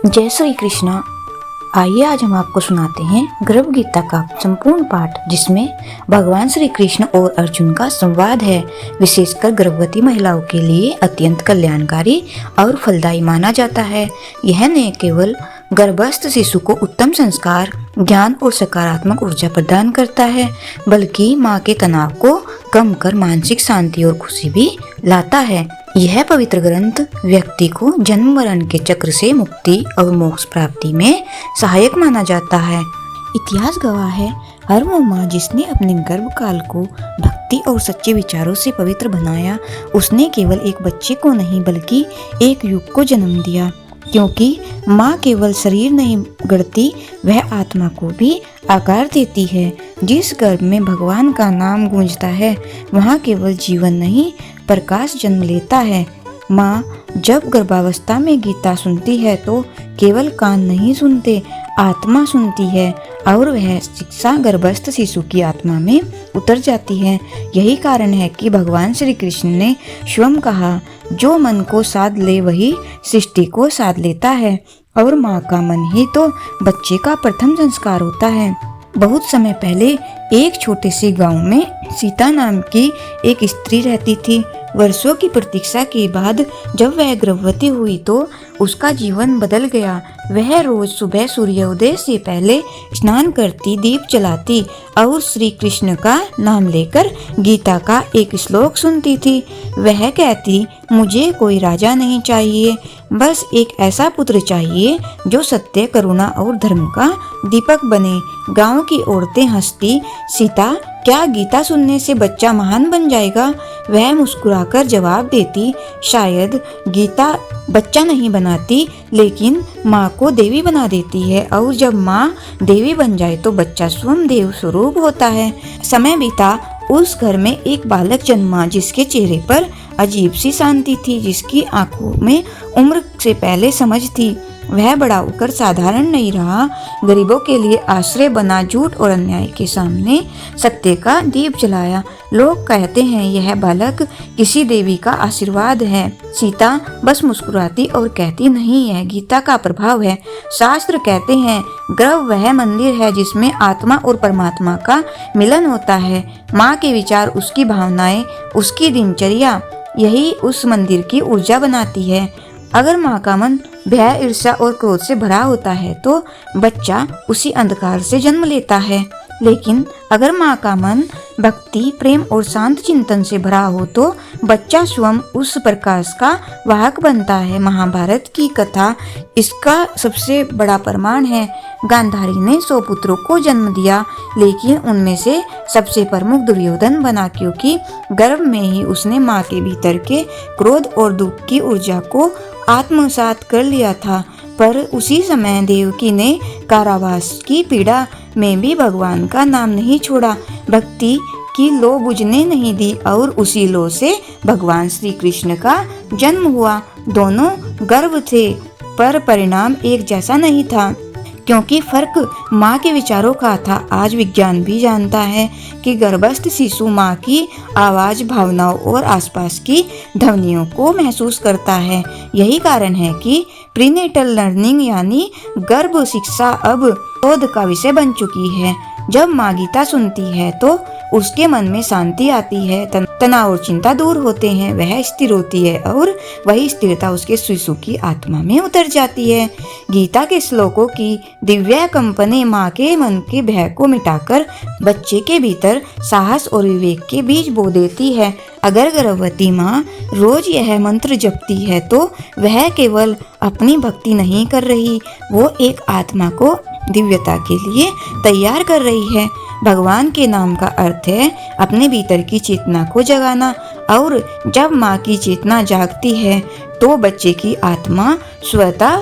जय श्री कृष्णा। आइए आज हम आपको सुनाते हैं गर्भ गीता का संपूर्ण पाठ, जिसमें भगवान श्री कृष्ण और अर्जुन का संवाद है। विशेषकर गर्भवती महिलाओं के लिए अत्यंत कल्याणकारी और फलदायी माना जाता है। यह न केवल गर्भस्थ शिशु को उत्तम संस्कार, ज्ञान और सकारात्मक ऊर्जा प्रदान करता है, बल्कि माँ के तनाव को कम कर मानसिक शांति और खुशी भी लाता है। यह पवित्र ग्रंथ व्यक्ति को जन्म मरण के चक्र से मुक्ति और मोक्ष प्राप्ति में सहायक माना जाता है। इतिहास गवाह है, हर वो माँ जिसने अपने गर्भ काल को भक्ति और सच्चे विचारों से पवित्र बनाया, उसने केवल एक बच्चे को नहीं बल्कि एक युग को जन्म दिया। क्योंकि माँ केवल शरीर नहीं गढ़ती, वह आत्मा को भी आकार देती है। जिस गर्भ में भगवान का नाम गूंजता है, वहाँ केवल जीवन नहीं, प्रकाश जन्म लेता है। माँ जब गर्भावस्था में गीता सुनती है तो केवल कान नहीं सुनते, आत्मा सुनती है, और वह शिक्षा गर्भस्थ शिशु की आत्मा में उतर जाती है। यही कारण है कि भगवान श्री कृष्ण ने स्वयं कहा, जो मन को साध ले वही सृष्टि को साध लेता है। और माँ का मन ही तो बच्चे का प्रथम संस्कार होता है। बहुत समय पहले एक छोटे से गांव में सीता नाम की एक स्त्री रहती थी। वर्षों की प्रतीक्षा के बाद जब वह गर्भवती हुई तो उसका जीवन बदल गया। वह रोज सुबह सूर्योदय से पहले स्नान करती, दीप जलाती और श्री कृष्ण का नाम लेकर गीता का एक श्लोक सुनती थी। वह कहती, मुझे कोई राजा नहीं चाहिए, बस एक ऐसा पुत्र चाहिए जो सत्य, करुणा और धर्म का दीपक बने। गांव की औरतें हंसती, सीता, क्या गीता सुनने से बच्चा महान बन जाएगा? वह मुस्कुराकर जवाब देती, शायद गीता बच्चा नहीं बनाती, लेकिन माँ को देवी बना देती है, और जब माँ देवी बन जाए तो बच्चा स्वयं देव स्वरूप होता है। समय बीता, उस घर में एक बालक जन्मा जिसके चेहरे पर अजीब सी शांति थी, जिसकी आंखों में उम्र से पहले समझ थी। वह बड़ा होकर साधारण नहीं रहा, गरीबों के लिए आश्रय बना, झूठ और अन्याय के सामने सत्य का दीप जलाया। लोग कहते हैं यह बालक किसी देवी का आशीर्वाद है। सीता बस मुस्कुराती और कहती, नहीं, यह गीता का प्रभाव है। शास्त्र कहते हैं गर्भ वह मंदिर है जिसमें आत्मा और परमात्मा का मिलन होता है। माँ के विचार, उसकी भावनाएं, उसकी दिनचर्या, यही उस मंदिर की ऊर्जा बनाती है। अगर माँ का मन भय, ईर्ष्या और क्रोध से भरा होता है तो बच्चा उसी अंधकार से जन्म लेता है। लेकिन अगर माँ का मन भक्ति, प्रेम और शांत चिंतन से भरा हो तो बच्चा स्वयं उस प्रकाश का वाहक बनता है। महाभारत की कथा इसका सबसे बड़ा प्रमाण है। गांधारी ने 100 पुत्रों को जन्म दिया, लेकिन उनमें से सबसे प्रमुख दुर्योधन बना, क्योंकि गर्भ में ही उसने माँ के भीतर के क्रोध और दुख की ऊर्जा को आत्मसात कर लिया था। पर उसी समय देवकी ने कारावास की पीड़ा में भी भगवान का नाम नहीं छोड़ा, भक्ति की लौ बुझने नहीं दी, और उसी लौ से भगवान श्री कृष्ण का जन्म हुआ। दोनों गर्भ थे, पर परिणाम एक जैसा नहीं था, क्योंकि फर्क माँ के विचारों का था। आज विज्ञान भी जानता है कि गर्भस्थ शिशु माँ की आवाज, भावनाओं और आसपास की ध्वनियों को महसूस करता है। यही कारण है कि प्रीनेटल लर्निंग यानी गर्भ शिक्षा अब शोध का विषय बन चुकी है। जब माँ गीता सुनती है तो उसके मन में शांति आती है, तनाव और चिंता दूर होते हैं, वह स्थिर होती है, और वही स्थिरता उसके शिशु की आत्मा में उतर जाती है। गीता के श्लोकों की दिव्य कंपनी माँ के मन के भय को मिटाकर बच्चे के भीतर साहस और विवेक के बीज बो देती है। अगर गर्भवती माँ रोज यह मंत्र जपती है तो वह केवल अपनी भक्ति नहीं कर रही, वो एक आत्मा को दिव्यता के लिए तैयार कर रही है। भगवान के नाम का अर्थ है अपने भीतर की चेतना को जगाना, और जब माँ की चेतना जागती है तो बच्चे की आत्मा स्वतः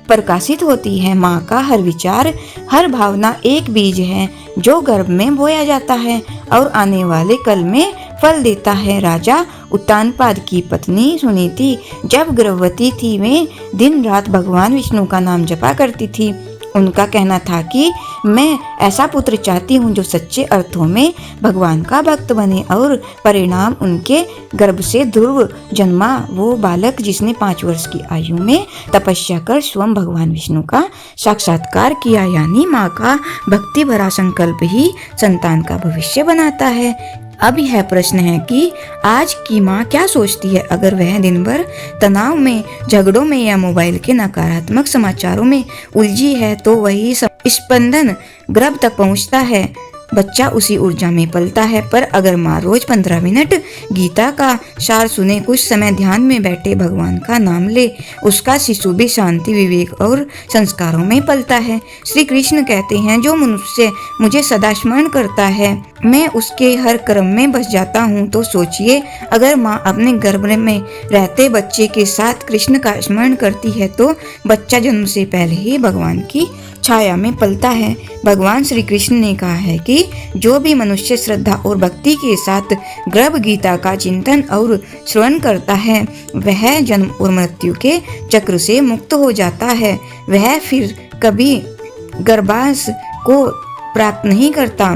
प्रकाशित होती है। माँ का हर विचार, हर भावना एक बीज है जो गर्भ में बोया जाता है और आने वाले कल में फल देता है। राजा उत्तानपाद की पत्नी सुनीति जब गर्भवती थी, वे दिन रात भगवान विष्णु का नाम जपा करती थी। उनका कहना था कि मैं ऐसा पुत्र चाहती हूँ जो सच्चे अर्थों में भगवान का भक्त बने, और परिणाम उनके गर्भ से ध्रुव जन्मा वो बालक जिसने 5 वर्ष की आयु में तपस्या कर स्वयं भगवान विष्णु का साक्षात्कार किया। यानी माँ का भक्ति भरा संकल्प ही संतान का भविष्य बनाता है। अब यह प्रश्न है कि आज की माँ क्या सोचती है। अगर वह दिन भर तनाव में, झगड़ों में या मोबाइल के नकारात्मक समाचारों में उलझी है तो वही स्पंदन गर्भ तक पहुँचता है, बच्चा उसी ऊर्जा में पलता है। पर अगर माँ रोज 15 मिनट गीता का सार सुने, कुछ समय ध्यान में बैठे भगवान का नाम ले, उसका शिशु भी शांति, विवेक और संस्कारों में पलता है। श्री कृष्ण कहते हैं, जो मनुष्य मुझे सदा स्मरण करता है मैं उसके हर कर्म में बस जाता हूँ। तो सोचिए, अगर माँ अपने गर्भ में रहते बच्चे के साथ कृष्ण का स्मरण करती है तो बच्चा जन्म से पहले ही भगवान की छाया में पलता है। भगवान श्री कृष्ण ने कहा है कि जो भी मनुष्य श्रद्धा और भक्ति के साथ गर्भ गीता का चिंतन और श्रवण करता है वह जन्म और मृत्यु के चक्र से मुक्त हो जाता है। वह फिर कभी गर्भास को प्राप्त नहीं करता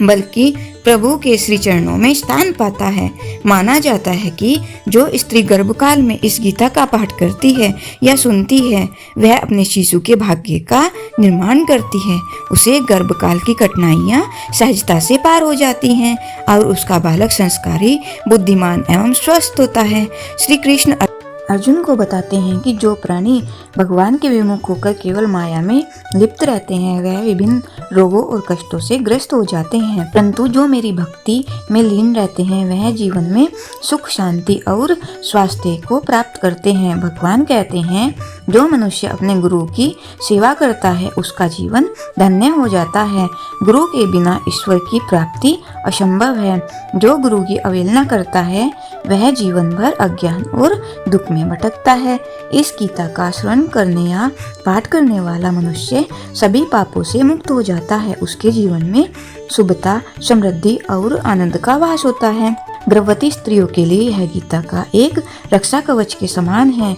बल्कि प्रभु के श्री चरणों में स्थान पाता है। माना जाता है कि जो स्त्री गर्भकाल में इस गीता का पाठ करती है या सुनती है वह अपने शिशु के भाग्य का निर्माण करती है। उसे गर्भकाल की कठिनाइयाँ सहजता से पार हो जाती हैं और उसका बालक संस्कारी, बुद्धिमान एवं स्वस्थ होता है। श्री कृष्ण अर्जुन को बताते हैं कि जो प्राणी भगवान के विमुख होकर केवल माया में लिप्त रहते हैं वह विभिन्न रोगों और कष्टों से ग्रस्त हो जाते हैं, परंतु जो मेरी भक्ति में लीन रहते हैं वह जीवन में सुख, शांति और स्वास्थ्य को प्राप्त करते हैं। भगवान कहते हैं, जो मनुष्य अपने गुरु की सेवा करता है उसका जीवन धन्य हो जाता है। गुरु के बिना ईश्वर की प्राप्ति असंभव है। जो गुरु की अवहेलना करता है वह जीवन भर अज्ञान और दुख में भटकता है। इस गीता का श्रवण करने या पाठ करने वाला मनुष्य सभी पापों से मुक्त हो जाता है। उसके जीवन में शुभता, समृद्धि और आनंद का वास होता है। गर्भवती स्त्रियों के लिए यह गीता का एक रक्षा कवच के समान है।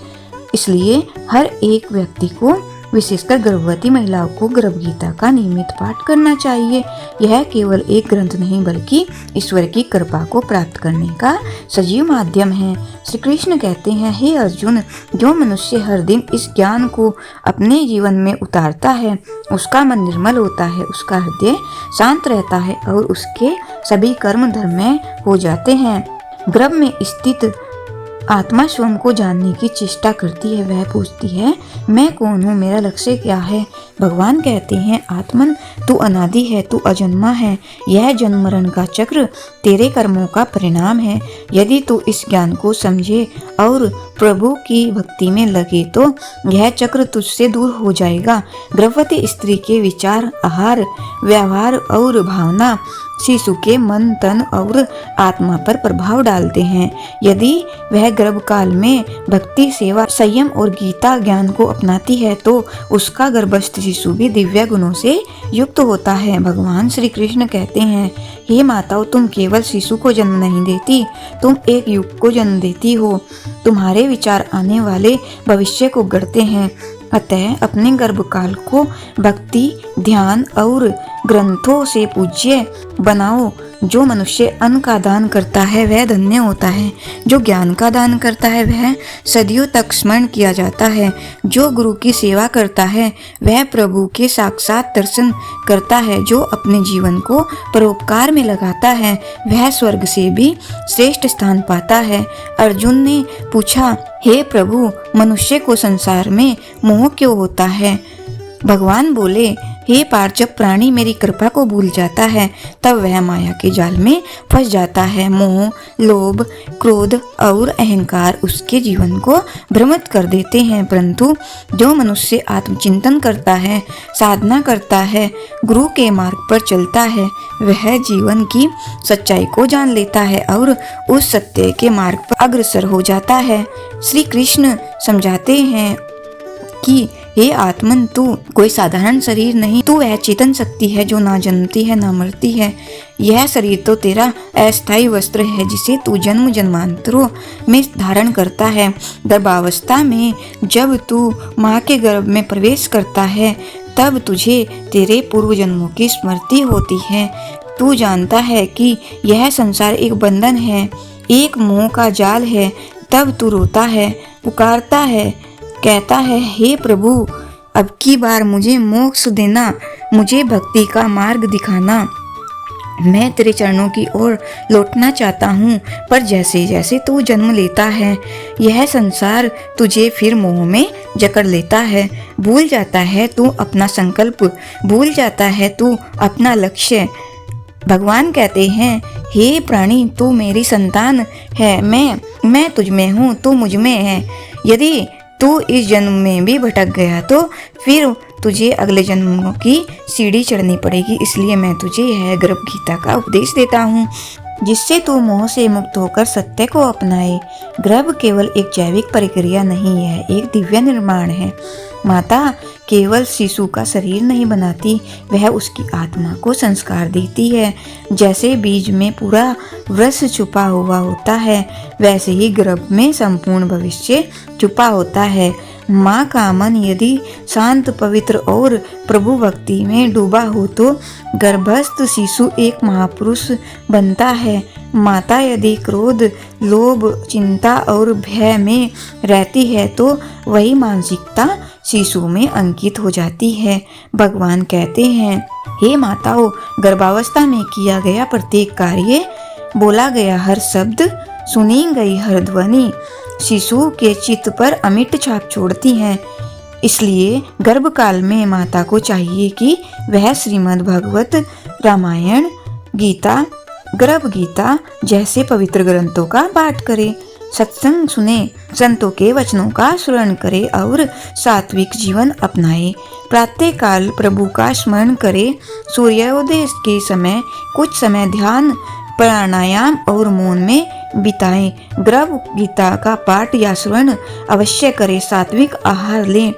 इसलिए हर एक व्यक्ति को, विशेषकर गर्भवती महिलाओं को गर्भ गीता का नियमित पाठ करना चाहिए। यह केवल एक ग्रंथ नहीं बल्कि ईश्वर की कृपा को प्राप्त करने का सजीव माध्यम है। श्री कृष्ण कहते हैं, हे अर्जुन, जो मनुष्य हर दिन इस ज्ञान को अपने जीवन में उतारता है उसका मन निर्मल होता है, उसका हृदय शांत रहता है और उसके सभी कर्म धर्ममय हो जाते हैं। गर्भ में स्थित आत्मा स्वयं को जानने की चेष्टा करती है। वह पूछती है, मैं कौन हूँ, मेरा लक्ष्य क्या है। भगवान कहते हैं, आत्मन तू अनादि है, तू अजन्मा है। यह जन्म मरण का चक्र तेरे कर्मों का परिणाम है। यदि तू इस ज्ञान को समझे और प्रभु की भक्ति में लगे तो यह चक्र तुझसे दूर हो जाएगा। गर्भवती स्त्री के विचार, आहार, व्यवहार और भावना शिशु के मन, तन और आत्मा पर प्रभाव डालते हैं। यदि वह गर्भकाल में भक्ति, सेवा, संयम और गीता ज्ञान को अपनाती है तो उसका गर्भस्थ शिशु भी दिव्य गुणों से युक्त होता है। भगवान श्री कृष्ण कहते हैं, हे माताओं, तुम केवल शिशु को जन्म नहीं देती, तुम एक युग को जन्म देती हो। तुम्हारे विचार आने वाले भविष्य को गढ़ते हैं। अतः अपने गर्भकाल को भक्ति, ध्यान और ग्रंथों से पूज्य बनाओ। जो मनुष्य अन्न का दान करता है वह धन्य होता है। जो ज्ञान का दान करता है वह सदियों तक स्मरण किया जाता है। जो गुरु की सेवा करता है वह प्रभु के साक्षात दर्शन करता है। जो अपने जीवन को परोपकार में लगाता है वह स्वर्ग से भी श्रेष्ठ स्थान पाता है। अर्जुन ने पूछा, हे प्रभु, मनुष्य को संसार में मोह क्यों होता है। भगवान बोले, हे पार्थ, जब प्राणी मेरी कृपा को भूल जाता है तब वह माया के जाल में फंस जाता है। मोह, लोभ, क्रोध और अहंकार उसके जीवन को भ्रमित कर देते हैं, परंतु जो मनुष्य आत्मचिंतन करता है, साधना करता है, गुरु के मार्ग पर चलता है वह जीवन की सच्चाई को जान लेता है और उस सत्य के मार्ग पर अग्रसर हो जाता है। श्री कृष्ण समझाते हैं कि हे आत्मन, तू कोई साधारण शरीर नहीं, तू वह चेतन शक्ति है जो ना जन्मती है ना मरती है। यह शरीर तो तेरा अस्थायी वस्त्र है जिसे तू जन्म जन्मांतरों में धारण करता है। गर्भावस्था में जब तू माँ के गर्भ में प्रवेश करता है तब तुझे तेरे पूर्व जन्मों की स्मृति होती है। तू जानता है कि यह संसार एक बंधन है, एक मोह का जाल है। तब तू रोता है, पुकारता है, कहता है, हे प्रभु, अब की बार मुझे मोक्ष देना, मुझे भक्ति का मार्ग दिखाना। मैं तेरे चरणों की ओर लौटना चाहता हूँ। पर जैसे जैसे तू जन्म लेता है, यह संसार तुझे फिर मोह में जकड़ लेता है। भूल जाता है तू अपना संकल्प, भूल जाता है तू अपना लक्ष्य। भगवान कहते हैं, हे प्राणी, तू मेरी संतान है, मैं तुझ में हूँ, तू मुझ में है। यदि तू इस जन्म में भी भटक गया तो फिर तुझे अगले जन्मों की सीढ़ी चढ़नी पड़ेगी। इसलिए मैं तुझे यह गर्भ गीता का उपदेश देता हूँ, जिससे तू मोह से मुक्त होकर सत्य को अपनाए। गर्भ केवल एक जैविक प्रक्रिया नहीं है, एक दिव्य निर्माण है। माता केवल शिशु का शरीर नहीं बनाती, वह उसकी आत्मा को संस्कार देती है। जैसे बीज में पूरा वृक्ष छुपा हुआ होता है, वैसे ही गर्भ में संपूर्ण भविष्य छुपा होता है। माँ का मन यदि शांत, पवित्र और प्रभु भक्ति में डूबा हो तो गर्भस्थ शिशु एक महापुरुष बनता है। माता यदि क्रोध, लोभ, चिंता और भय में रहती है तो वही मानसिकता शिशु में अंकित हो जाती है। भगवान कहते हैं, हे माताओं, गर्भावस्था में किया गया प्रत्येक कार्य, बोला गया हर शब्द, सुनी गई हर ध्वनि शिशु के चित्त पर अमिट छाप छोड़ती हैं। इसलिए गर्भकाल में माता को चाहिए कि वह श्रीमद् भागवत, रामायण, गीता, गर्भ गीता जैसे पवित्र ग्रंथों का पाठ करे, सत्संग सुने, संतों के वचनों का श्रवण करे और सात्विक जीवन अपनाए। प्रातः काल प्रभु का स्मरण करे। सूर्योदय के समय कुछ समय ध्यान, प्राणायाम और मौन में बिताएं। गर्भ गीता का पाठ या श्रवण अवश्य करें। सात्विक आहार लें,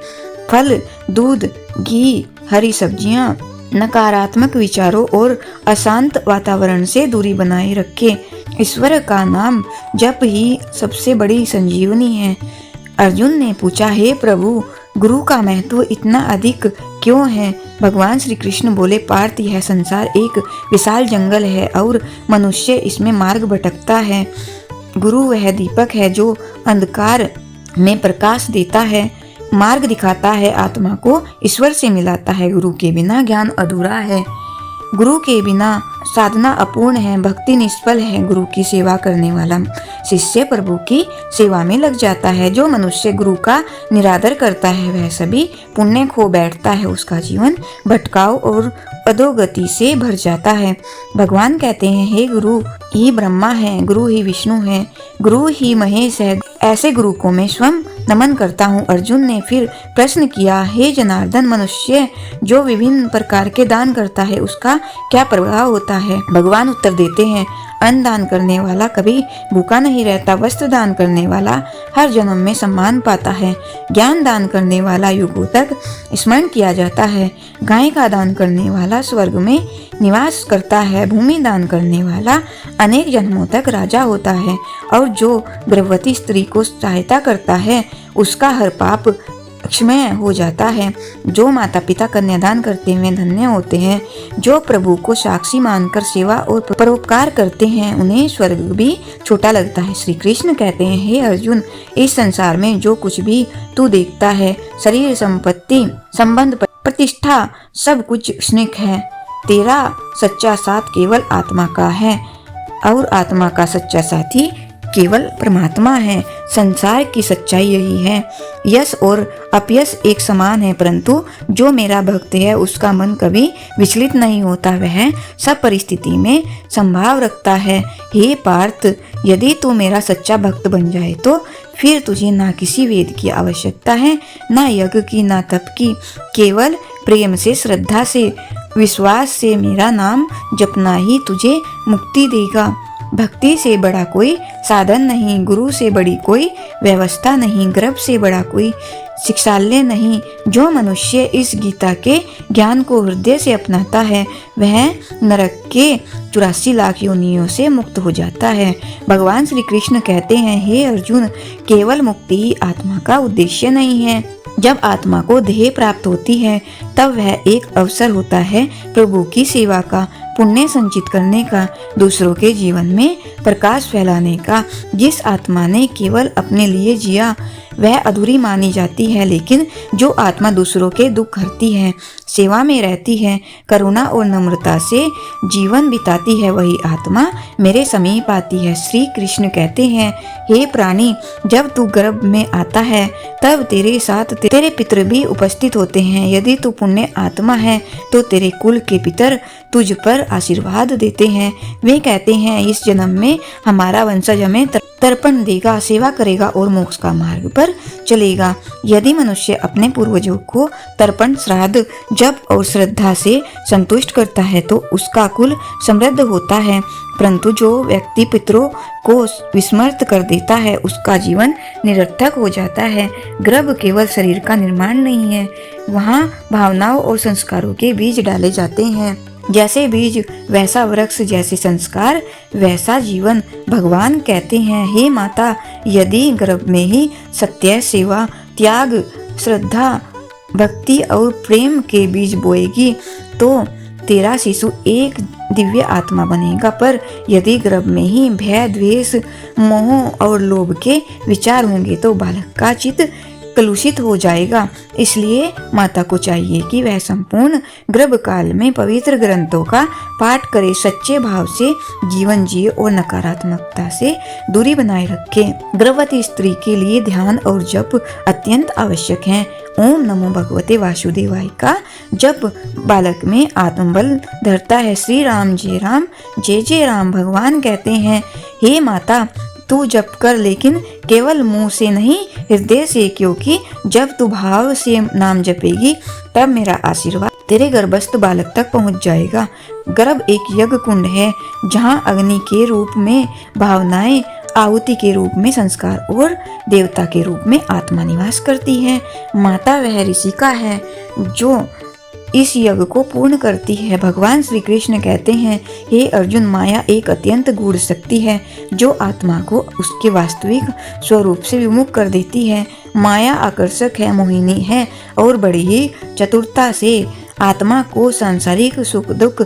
फल, दूध, घी, हरी सब्जियां। नकारात्मक विचारों और अशांत वातावरण से दूरी बनाए रखें। ईश्वर का नाम जप ही सबसे बड़ी संजीवनी है। अर्जुन ने पूछा, हे प्रभु, गुरु का महत्व इतना अधिक क्यों है? भगवान श्री कृष्ण बोले, पार्थ, यह संसार एक विशाल जंगल है और मनुष्य इसमें मार्ग भटकता है। गुरु वह दीपक है जो अंधकार में प्रकाश देता है, मार्ग दिखाता है, आत्मा को ईश्वर से मिलाता है। गुरु के बिना ज्ञान अधूरा है, गुरु के बिना साधना अपूर्ण है, भक्ति निष्फल है। गुरु की सेवा करने वाला शिष्य प्रभु की सेवा में लग जाता है। जो मनुष्य गुरु का निरादर करता है वह सभी पुण्य खो बैठता है, उसका जीवन भटकाव और अधोगति से भर जाता है। भगवान कहते हैं, हे गुरु ही ब्रह्मा है, गुरु ही विष्णु है, गुरु ही महेश है। ऐसे गुरु को मैं स्वयं नमन करता हूँ। अर्जुन ने फिर प्रश्न किया, हे जनार्दन, मनुष्य जो विभिन्न प्रकार के दान करता है उसका क्या प्रभाव होता है? भगवान उत्तर देते हैं, अन्न दान करने वाला कभी भूखा नहीं रहता, वस्त्र दान करने वाला हर जन्म में सम्मान पाता है, ज्ञान दान करने वाला युगों तक स्मरण किया जाता है, गाय का दान करने वाला स्वर्ग में निवास करता है, भूमि दान करने वाला अनेक जन्मों तक राजा होता है, और जो गर्भवती स्त्री को सहायता करता है उसका हर पाप क्षमय हो जाता है। जो माता पिता कन्यादान करते हुए धन्य होते हैं, जो प्रभु को साक्षी मानकर सेवा और परोपकार करते हैं, उन्हें स्वर्ग भी छोटा लगता है। श्री कृष्ण कहते हैं, हे अर्जुन, इस संसार में जो कुछ भी तू देखता है, शरीर, संपत्ति, संबंध, प्रतिष्ठा, सब कुछ क्षणिक है। तेरा सच्चा साथ केवल आत्मा का है और आत्मा का सच्चा साथी केवल परमात्मा है। संसार की सच्चाई यही है। यश और अपयश एक समान है, परंतु जो मेरा भक्त है उसका मन कभी विचलित नहीं होता, वह सब परिस्थिति में संभाव रखता है। हे पार्थ, यदि तू मेरा सच्चा भक्त बन जाए तो फिर तुझे ना किसी वेद की आवश्यकता है, ना यज्ञ की, ना तप की। केवल प्रेम से, श्रद्धा से, विश्वास से मेरा नाम जपना ही तुझे मुक्ति देगा। भक्ति से बड़ा कोई साधन नहीं, गुरु से बड़ी कोई व्यवस्था नहीं, गर्भ से बड़ा कोई शिक्षालय नहीं। जो मनुष्य इस गीता के ज्ञान को हृदय से अपनाता है वह नरक के 84 लाख योनियों से मुक्त हो जाता है। भगवान श्री कृष्ण कहते हैं, हे अर्जुन, केवल मुक्ति ही आत्मा का उद्देश्य नहीं है। जब आत्मा को देह प्राप्त होती है तब वह एक अवसर होता है प्रभु की सेवा का, पुण्य संचित करने का, दूसरों के जीवन में प्रकाश फैलाने का। जिस आत्मा ने केवल अपने लिए जिया वह अधूरी मानी जाती है, लेकिन जो आत्मा दूसरों के दुख हरती है, सेवा में रहती है, करुणा और नम्रता से जीवन बिताती है, वही आत्मा मेरे समीप आती है। श्री कृष्ण कहते हैं, हे प्राणी, जब तू गर्भ में आता है तब तेरे साथ तेरे पितर भी उपस्थित होते हैं। यदि तू पुण्य आत्मा है तो तेरे कुल के पितर तुझ पर आशीर्वाद देते हैं। वे कहते हैं, इस जन्म में हमारा वंशज हमें तर्पण देगा, सेवा करेगा और मोक्ष का मार्ग पर चलेगा। यदि मनुष्य अपने पूर्वजों को तर्पण, श्राद्ध, जप और श्रद्धा से संतुष्ट करता है तो उसका कुल समृद्ध होता है, परंतु जो व्यक्ति पितरों को विस्मृत कर देता है उसका जीवन निरर्थक हो जाता है। गर्भ केवल शरीर का निर्माण नहीं है, वहाँ भावनाओं और संस्कारों के बीज डाले जाते हैं। जैसे बीज वैसा वृक्ष, जैसे संस्कार वैसा जीवन। भगवान कहते हैं, हे माता, यदि गर्भ में ही सत्य, सेवा, त्याग, श्रद्धा, भक्ति और प्रेम के बीज बोएगी तो तेरा शिशु एक दिव्य आत्मा बनेगा। पर यदि गर्भ में ही भय, द्वेष, मोह और लोभ के विचार होंगे तो बालक का चित्त कलुषित हो जाएगा। इसलिए माता को चाहिए कि वह संपूर्ण गर्भ काल में पवित्र ग्रंथों का पाठ करे, सच्चे भाव से जीवन जिए और नकारात्मकता से दूरी बनाए रखे। गर्भवती स्त्री के लिए ध्यान और जप अत्यंत आवश्यक है। ओम नमो भगवते वासुदेवाय का जप बालक में आत्मबल धरता है। श्री राम जय जय राम। भगवान कहते हैं, हे माता, तू जप कर, लेकिन केवल मुंह से नहीं, हृदय से, क्योंकि जब तू भाव से नाम जपेगी तब मेरा आशीर्वाद तेरे गर्भस्थ बालक तक पहुंच जाएगा। गर्भ एक यज्ञ कुंड है जहां अग्नि के रूप में भावनाएं, आहुति के रूप में संस्कार और देवता के रूप में आत्मा निवास करती है। माता वह ऋषिका है जो इस यज्ञ को पूर्ण करती है। भगवान श्री कृष्ण कहते हैं, हे अर्जुन, माया एक अत्यंत गूढ़ शक्ति है जो आत्मा को उसके वास्तविक स्वरूप से विमुख कर देती है। माया आकर्षक है, मोहिनी है और बड़ी ही चतुरता से आत्मा को सांसारिक सुख दुख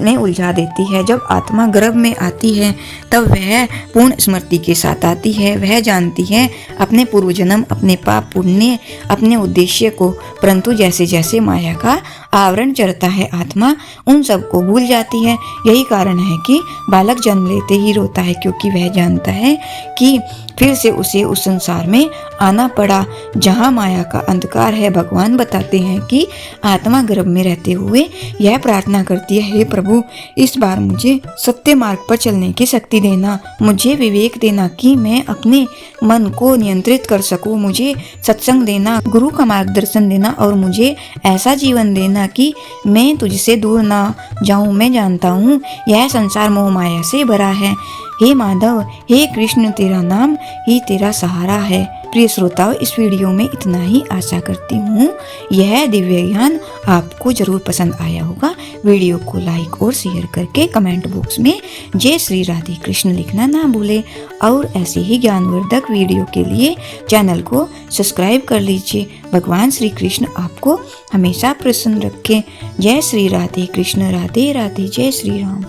में उलझा देती है। जब आत्मा गर्भ में आती है तब वह पूर्ण स्मृति के साथ आती है। वह जानती है अपने पूर्व जन्म, अपने पाप पुण्य, अपने उद्देश्य को, परंतु जैसे जैसे माया का आवरण चढ़ता है आत्मा उन सब को भूल जाती है। यही कारण है कि बालक जन्म लेते ही रोता है, क्योंकि वह जानता है कि फिर से उसे उस संसार में आना पड़ा जहाँ माया का अंधकार है। भगवान बताते हैं कि आत्मा गर्भ में रहते हुए यह प्रार्थना करती है, हे प्रभु, इस बार मुझे सत्य मार्ग पर चलने की शक्ति देना, मुझे विवेक देना कि मैं अपने मन को नियंत्रित कर सकूं, मुझे सत्संग देना, गुरु का मार्गदर्शन देना और मुझे ऐसा जीवन देना कि मैं तुझसे दूर ना जाऊं। मैं जानता हूँ यह संसार मोह माया से भरा है। हे माधव, हे कृष्ण, तेरा नाम ही तेरा सहारा है। प्रिय श्रोताओं, इस वीडियो में इतना ही। आशा करती हूँ यह दिव्य ज्ञान आपको जरूर पसंद आया होगा। वीडियो को लाइक और शेयर करके कमेंट बॉक्स में जय श्री राधे कृष्ण लिखना ना भूले और ऐसे ही ज्ञानवर्धक वीडियो के लिए चैनल को सब्सक्राइब कर लीजिए। भगवान श्री कृष्ण आपको हमेशा प्रसन्न रखें। जय श्री राधे कृष्ण, राधे राधे, जय श्री राम।